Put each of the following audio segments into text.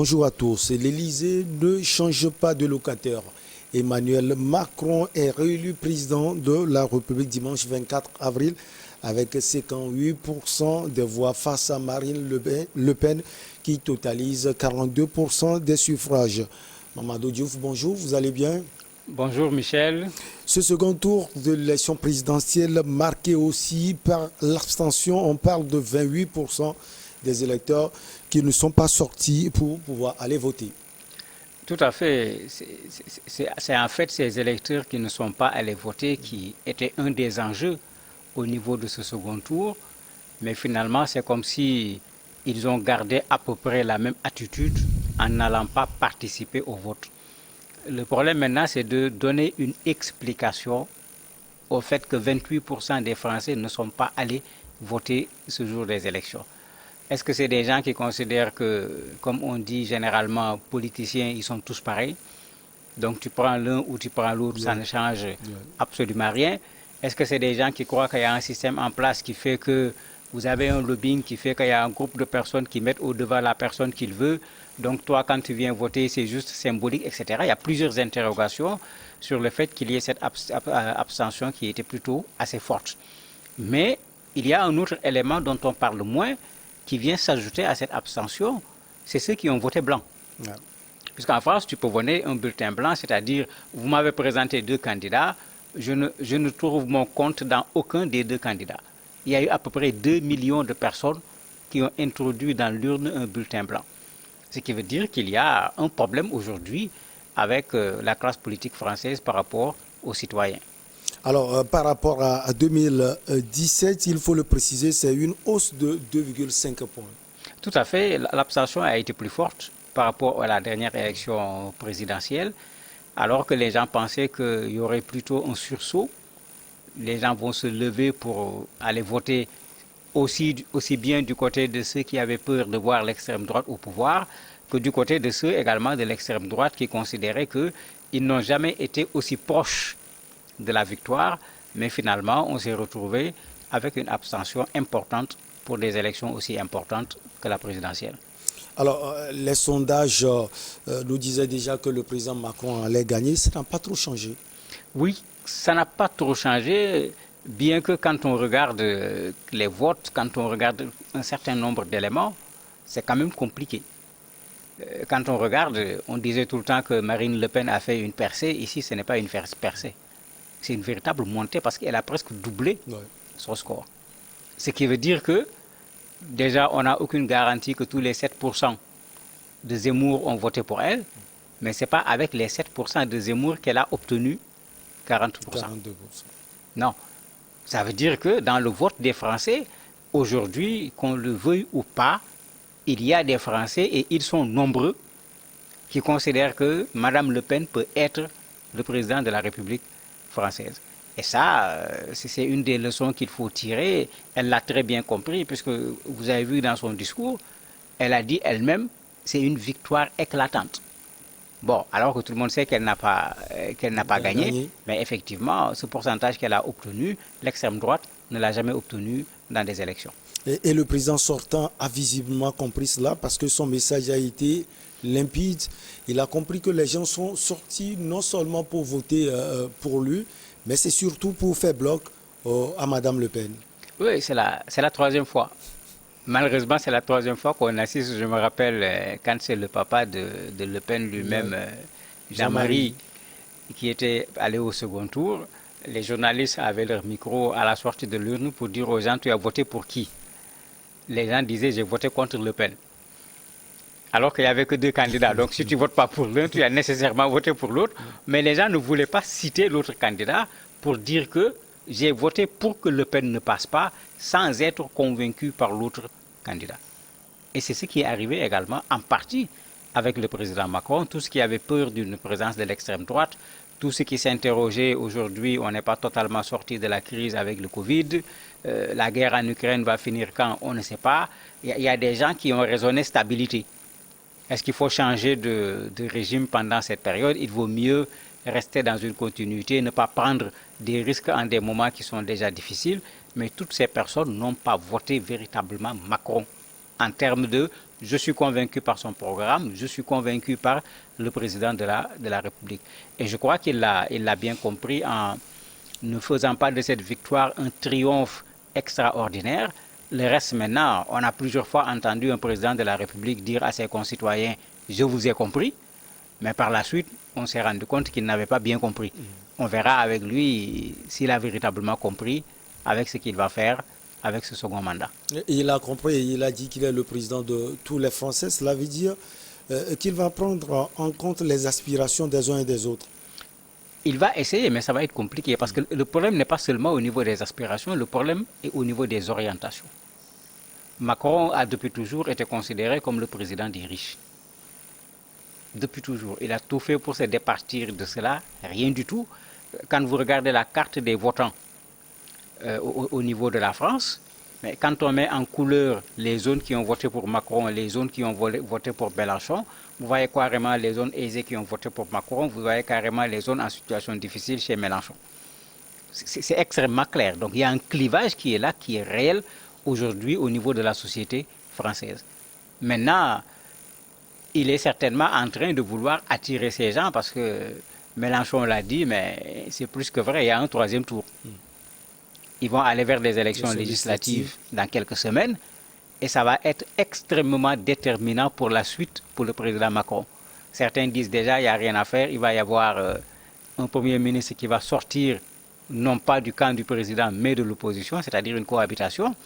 Bonjour à tous. L'Élysée ne change pas de locataire. Emmanuel Macron est réélu président de la République dimanche 24 avril avec 58% des voix face à Marine Le Pen qui totalise 42% des suffrages. Mamadou Diouf, bonjour, vous allez bien? Bonjour Michel. Ce second tour de l'élection présidentielle marqué aussi par l'abstention, on parle de 28% des électeurs qui ne sont pas sortis pour pouvoir aller voter. Tout à fait. C'est en fait ces électeurs qui ne sont pas allés voter qui étaient un des enjeux au niveau de ce second tour. Mais finalement, c'est comme si ils ont gardé à peu près la même attitude en n'allant pas participer au vote. Le problème maintenant, c'est de donner une explication au fait que 28% des Français ne sont pas allés voter ce jour des élections. Est-ce que c'est des gens qui considèrent que, comme on dit généralement, politiciens, ils sont tous pareils? Donc tu prends l'un ou tu prends l'autre, ça ne change absolument rien. Est-ce que c'est des gens qui croient qu'il y a un système en place qui fait que vous avez un lobbying qui fait qu'il y a un groupe de personnes qui mettent au-devant la personne qu'ils veulent? Donc toi, quand tu viens voter, c'est juste symbolique, etc. Il y a plusieurs interrogations sur le fait qu'il y ait cette abstention qui était plutôt assez forte. Mais il y a un autre élément dont on parle moins, qui vient s'ajouter à cette abstention, c'est ceux qui ont voté blanc. Ouais. Puisqu'en France, tu peux voter un bulletin blanc, c'est-à-dire, vous m'avez présenté deux candidats, je ne trouve mon compte dans aucun des deux candidats. Il y a eu à peu près 2 millions de personnes qui ont introduit dans l'urne un bulletin blanc. Ce qui veut dire qu'il y a un problème aujourd'hui avec la classe politique française par rapport aux citoyens. Alors, par rapport à 2017, il faut le préciser, c'est une hausse de 2,5 points. Tout à fait. L'abstention a été plus forte par rapport à la dernière élection présidentielle, alors que les gens pensaient qu'il y aurait plutôt un sursaut. Les gens vont se lever pour aller voter aussi bien du côté de ceux qui avaient peur de voir l'extrême droite au pouvoir, que du côté de ceux également de l'extrême droite qui considéraient qu'ils n'ont jamais été aussi proches de la victoire, mais finalement, on s'est retrouvé avec une abstention importante pour des élections aussi importantes que la présidentielle. Alors, les sondages nous disaient déjà que le président Macron allait gagner. Ça n'a pas trop changé. Oui, ça n'a pas trop changé, bien que quand on regarde les votes, quand on regarde un certain nombre d'éléments, c'est quand même compliqué. Quand on regarde, on disait tout le temps que Marine Le Pen a fait une percée. Ici, ce n'est pas une percée. C'est une véritable montée parce qu'elle a presque doublé son score. Ce qui veut dire que, déjà, on n'a aucune garantie que tous les 7% de Zemmour ont voté pour elle, mais ce n'est pas avec les 7% de Zemmour qu'elle a obtenu 40%. 42%. Non. Ça veut dire que dans le vote des Français, aujourd'hui, qu'on le veuille ou pas, il y a des Français, et ils sont nombreux, qui considèrent que Mme Le Pen peut être le président de la République française. Et ça, c'est une des leçons qu'il faut tirer. Elle l'a très bien compris, puisque vous avez vu dans son discours, elle a dit elle-même, c'est une victoire éclatante. Bon, alors que tout le monde sait qu'elle n'a pas gagné, mais effectivement, ce pourcentage qu'elle a obtenu, l'extrême droite ne l'a jamais obtenu dans des élections. Et le président sortant a visiblement compris cela parce que son message a été limpide. Il a compris que les gens sont sortis non seulement pour voter pour lui, mais c'est surtout pour faire bloc à Mme Le Pen. Oui, c'est la troisième fois. Malheureusement, c'est la troisième fois qu'on assiste. Je me rappelle quand c'est le papa de Le Pen lui-même, Jean-Marie, qui était allé au second tour. Les journalistes avaient leur micro à la sortie de l'urne pour dire aux gens, tu as voté pour qui? Les gens disaient, j'ai voté contre Le Pen. Alors qu'il n'y avait que deux candidats. Donc si tu ne votes pas pour l'un, tu as nécessairement voté pour l'autre. Mais les gens ne voulaient pas citer l'autre candidat pour dire que j'ai voté pour que Le Pen ne passe pas sans être convaincu par l'autre candidat. Et c'est ce qui est arrivé également en partie avec le président Macron. Tous ceux qui avaient peur d'une présence de l'extrême droite, tous ceux qui s'interrogeaient aujourd'hui, on n'est pas totalement sorti de la crise avec le Covid, la guerre en Ukraine va finir quand, on ne sait pas. Il y a des gens qui ont raisonné stabilité. Est-ce qu'il faut changer de régime pendant cette période? Il vaut mieux rester dans une continuité, ne pas prendre des risques en des moments qui sont déjà difficiles. Mais toutes ces personnes n'ont pas voté véritablement Macron en termes de Je suis convaincu par son programme, je suis convaincu par le président de la République. Et je crois qu'il l'a bien compris en ne faisant pas de cette victoire un triomphe extraordinaire. Le reste maintenant, on a plusieurs fois entendu un président de la République dire à ses concitoyens « je vous ai compris », mais par la suite, on s'est rendu compte qu'il n'avait pas bien compris. On verra avec lui s'il a véritablement compris avec ce qu'il va faire avec ce second mandat. Il a compris, il a dit qu'il est le président de tous les Français. Cela veut dire qu'il va prendre en compte les aspirations des uns et des autres. Il va essayer, mais ça va être compliqué parce que le problème n'est pas seulement au niveau des aspirations, le problème est au niveau des orientations. Macron a depuis toujours été considéré comme le président des riches. Depuis toujours. Il a tout fait pour se départir de cela, rien du tout. Quand vous regardez la carte des votants au niveau de la France, mais quand on met en couleur les zones qui ont voté pour Macron et les zones qui ont voté pour Mélenchon, vous voyez carrément les zones aisées qui ont voté pour Macron, vous voyez carrément les zones en situation difficile chez Mélenchon. C'est extrêmement clair. Donc il y a un clivage qui est là, qui est réel aujourd'hui au niveau de la société française. Maintenant, il est certainement en train de vouloir attirer ces gens parce que Mélenchon l'a dit, mais c'est plus que vrai, il y a un troisième tour. Ils vont aller vers des élections législatives dans quelques semaines et ça va être extrêmement déterminant pour la suite pour le président Macron. Certains disent déjà il n'y a rien à faire, il va y avoir un Premier ministre qui va sortir non pas du camp du président mais de l'opposition, c'est-à-dire une cohabitation.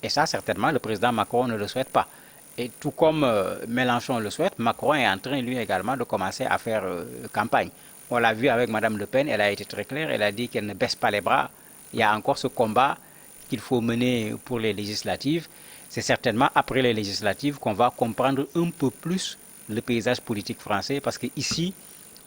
Et ça, certainement, le président Macron ne le souhaite pas. Et tout comme Mélenchon le souhaite, Macron est en train, lui également, de commencer à faire campagne. On l'a vu avec Mme Le Pen, elle a été très claire, elle a dit qu'elle ne baisse pas les bras. Il y a encore ce combat qu'il faut mener pour les législatives. C'est certainement après les législatives qu'on va comprendre un peu plus le paysage politique français, parce qu'ici,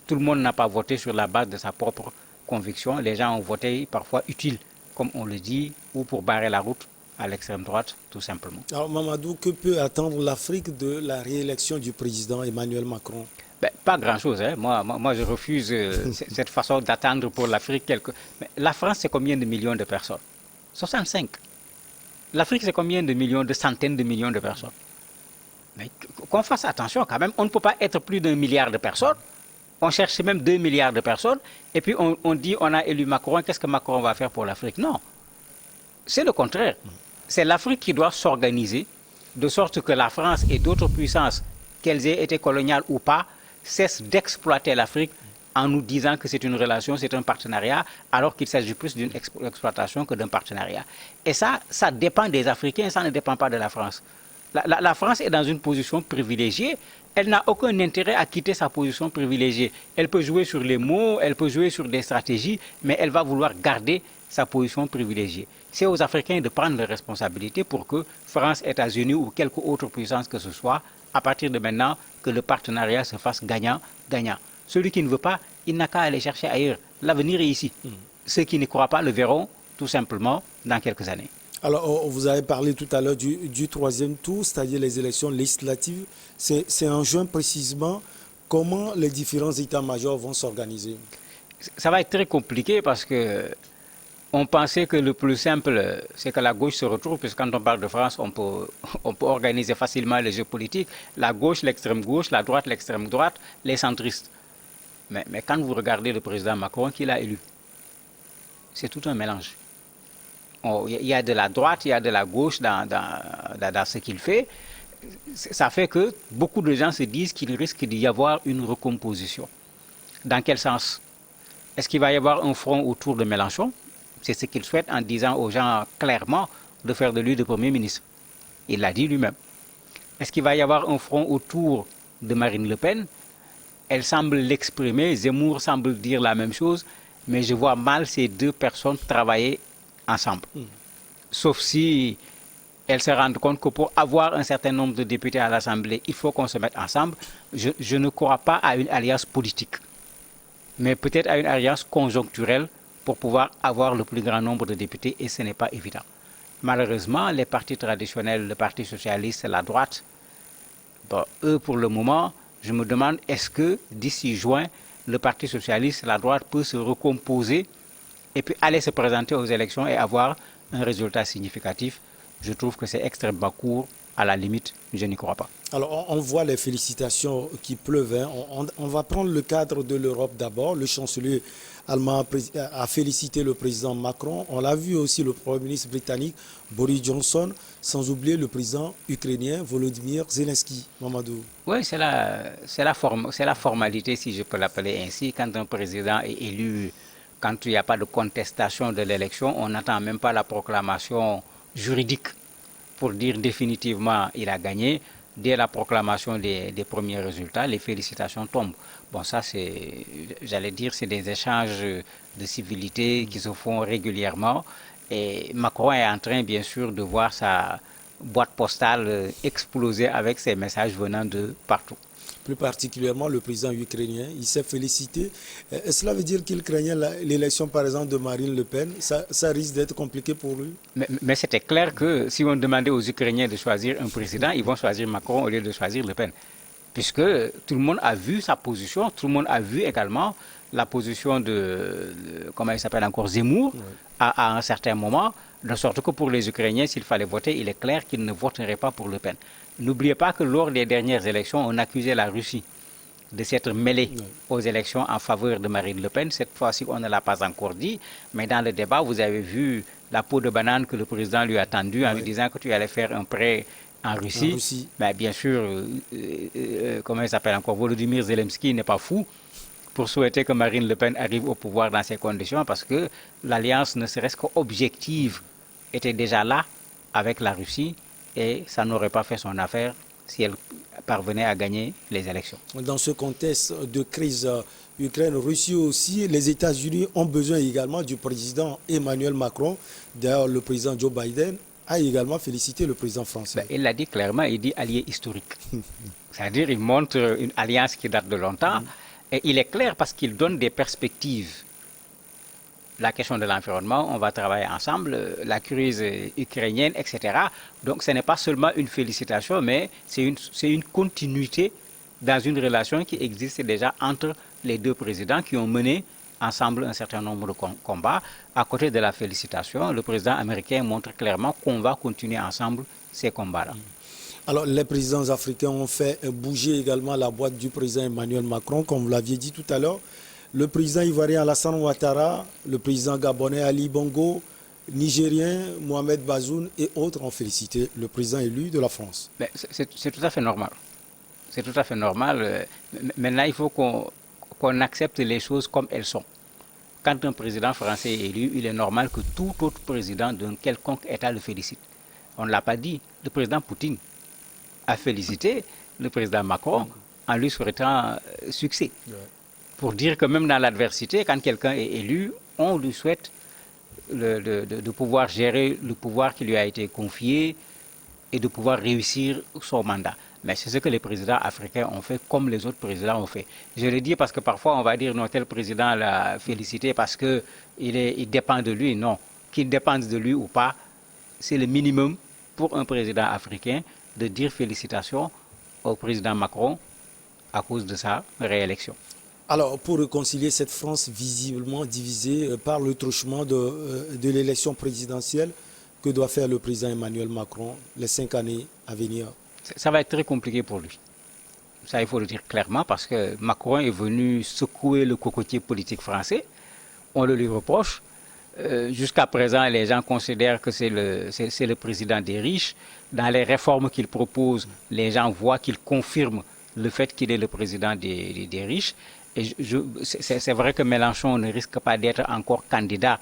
tout le monde n'a pas voté sur la base de sa propre conviction. Les gens ont voté parfois utile, comme on le dit, ou pour barrer la route à l'extrême droite, tout simplement. Alors Mamadou, que peut attendre l'Afrique de la réélection du président Emmanuel Macron? Pas grand-chose. Hein. Moi, je refuse cette façon d'attendre pour l'Afrique. Mais la France, c'est combien de millions de personnes? 65. L'Afrique, c'est combien de millions, de centaines de millions de personnes? Mais qu'on fasse attention quand même. On ne peut pas être plus d'1 milliard de personnes. On cherche même 2 milliards de personnes. Et puis on dit on a élu Macron. Qu'est-ce que Macron va faire pour l'Afrique? Non. C'est le contraire. C'est l'Afrique qui doit s'organiser de sorte que la France et d'autres puissances, qu'elles aient été coloniales ou pas, cessent d'exploiter l'Afrique en nous disant que c'est une relation, c'est un partenariat, alors qu'il s'agit plus d'une exploitation que d'un partenariat. Et ça dépend des Africains, ça ne dépend pas de la France. La France est dans une position privilégiée. Elle n'a aucun intérêt à quitter sa position privilégiée. Elle peut jouer sur les mots, elle peut jouer sur des stratégies, mais elle va vouloir garder sa position privilégiée. C'est aux Africains de prendre leurs responsabilités pour que France, États-Unis ou quelque autre puissance que ce soit, à partir de maintenant, que le partenariat se fasse gagnant-gagnant. Celui qui ne veut pas, il n'a qu'à aller chercher ailleurs. L'avenir est ici. Ceux qui n'y croient pas le verront tout simplement dans quelques années. Alors, vous avez parlé tout à l'heure du troisième tour, c'est-à-dire les élections législatives. C'est en juin précisément. Comment les différents états-majors vont s'organiser? Ça va être très compliqué parce que on pensait que le plus simple, c'est que la gauche se retrouve, puisque quand on parle de France, on peut organiser facilement les jeux politiques. La gauche, l'extrême gauche, la droite, l'extrême droite, les centristes. Mais quand vous regardez le président Macron, qui l'a élu, c'est tout un mélange. Il y a de la droite, il y a de la gauche dans ce qu'il fait. Ça fait que beaucoup de gens se disent qu'il risque d'y avoir une recomposition. Dans quel sens? Est-ce qu'il va y avoir un front autour de Mélenchon? C'est ce qu'il souhaite en disant aux gens clairement de faire de lui le Premier ministre. Il l'a dit lui-même. Est-ce qu'il va y avoir un front autour de Marine Le Pen? Elle semble l'exprimer, Zemmour semble dire la même chose, mais je vois mal ces deux personnes travailler ensemble. Sauf si elles se rendent compte que pour avoir un certain nombre de députés à l'Assemblée, il faut qu'on se mette ensemble. Je ne crois pas à une alliance politique, mais peut-être à une alliance conjoncturelle pour pouvoir avoir le plus grand nombre de députés, et ce n'est pas évident. Malheureusement, les partis traditionnels, le Parti socialiste, la droite, eux, pour le moment, je me demande, est-ce que d'ici juin, le Parti socialiste, la droite peut se recomposer et puis aller se présenter aux élections et avoir un résultat significatif? Je trouve que c'est extrêmement court à la limite, je n'y crois pas. Alors, on voit les félicitations qui pleuvent. Hein. On va prendre le cadre de l'Europe d'abord. Le chancelier allemand a félicité le président Macron. On l'a vu aussi le Premier ministre britannique Boris Johnson, sans oublier le président ukrainien Volodymyr Zelensky. Mamadou. Oui, c'est la formalité, si je peux l'appeler ainsi. Quand un président est élu, quand il n'y a pas de contestation de l'élection, on n'attend même pas la proclamation juridique pour dire définitivement il a gagné. Dès la proclamation des premiers résultats, les félicitations tombent. Bon, ça, j'allais dire, c'est des échanges de civilité qui se font régulièrement. Et Macron est en train, bien sûr, de voir sa boîte postale exploser avec ces messages venant de partout. Plus particulièrement le président ukrainien, il s'est félicité. Cela veut dire qu'il craignait l'élection, par exemple, de Marine Le Pen. Ça risque d'être compliqué pour lui. Mais c'était clair que si on demandait aux Ukrainiens de choisir un président, ils vont choisir Macron au lieu de choisir Le Pen. Puisque tout le monde a vu sa position, tout le monde a vu également la position comment il s'appelle encore, Zemmour, oui, à un certain moment, de sorte que pour les Ukrainiens, s'il fallait voter, il est clair qu'ils ne voteraient pas pour Le Pen. N'oubliez pas que lors des dernières élections, on accusait la Russie de s'être mêlée aux élections en faveur de Marine Le Pen. Cette fois-ci, on ne l'a pas encore dit, mais dans le débat, vous avez vu la peau de banane que le président lui a tendue en lui disant que tu allais faire un prêt en Russie. Mais bien sûr, comment il s'appelle encore, Volodymyr Zelensky n'est pas fou pour souhaiter que Marine Le Pen arrive au pouvoir dans ces conditions, parce que l'alliance, ne serait-ce qu'objective, était déjà là avec la Russie, et ça n'aurait pas fait son affaire si elle parvenait à gagner les élections. Dans ce contexte de crise Ukraine-Russie aussi, les États-Unis ont besoin également du président Emmanuel Macron. D'ailleurs, le président Joe Biden a également félicité le président français. Il l'a dit clairement, il dit allié historique. C'est-à-dire qu'il montre une alliance qui date de longtemps, et il est clair parce qu'il donne des perspectives. La question de l'environnement, on va travailler ensemble, la crise ukrainienne, etc. Donc ce n'est pas seulement une félicitation, mais c'est une continuité dans une relation qui existe déjà entre les deux présidents qui ont mené ensemble un certain nombre de combats. À côté de la félicitation, le président américain montre clairement qu'on va continuer ensemble ces combats-là. Alors, les présidents africains ont fait bouger également la boîte du président Emmanuel Macron, comme vous l'aviez dit tout à l'heure. Le président ivoirien Alassane Ouattara, le président gabonais Ali Bongo, nigérien Mohamed Bazoum et autres ont félicité le président élu de la France. C'est tout à fait normal. C'est tout à fait normal. Maintenant, il faut qu'on accepte les choses comme elles sont. Quand un président français est élu, il est normal que tout autre président d'un quelconque État le félicite. On ne l'a pas dit. Le président Poutine a félicité le président Macron en lui souhaitant succès. Pour dire que même dans l'adversité, quand quelqu'un est élu, on lui souhaite de pouvoir gérer le pouvoir qui lui a été confié et de pouvoir réussir son mandat. Mais c'est ce que les présidents africains ont fait, comme les autres présidents ont fait. Je le dis parce que parfois on va dire non, tel président l'a félicité parce qu'il dépend de lui. Non, qu'il dépende de lui ou pas, c'est le minimum pour un président africain de dire félicitations au président Macron à cause de sa réélection. Alors, pour réconcilier cette France visiblement divisée par le truchement de l'élection présidentielle, que doit faire le président Emmanuel Macron les 5 années à venir? Ça va être très compliqué pour lui. Ça, il faut le dire clairement, parce que Macron est venu secouer le cocotier politique français. On le lui reproche. Jusqu'à présent, les gens considèrent que c'est le président des riches. Dans les réformes qu'il propose, les gens voient qu'il confirme le fait qu'il est le président des riches. Et c'est vrai que Mélenchon ne risque pas d'être encore candidat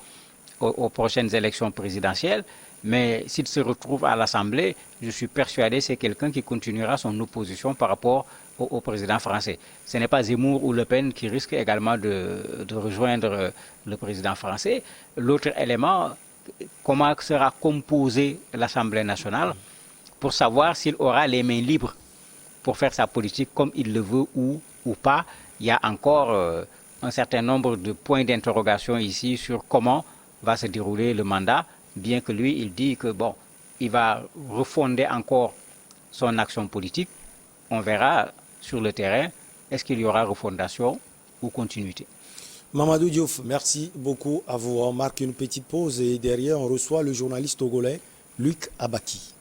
aux prochaines élections présidentielles, mais s'il se retrouve à l'Assemblée, je suis persuadé que c'est quelqu'un qui continuera son opposition par rapport au président français. Ce n'est pas Zemmour ou Le Pen qui risquent également de rejoindre le président français. L'autre élément, comment sera composée l'Assemblée nationale pour savoir s'il aura les mains libres pour faire sa politique comme il le veut ou pas. Il y a encore un certain nombre de points d'interrogation ici sur comment va se dérouler le mandat, bien que lui, il dit que bon, il va refonder encore son action politique. On verra sur le terrain, est-ce qu'il y aura refondation ou continuité. Mamadou Diouf, merci beaucoup à vous. On marque une petite pause et derrière, on reçoit le journaliste togolais Luc Abaki.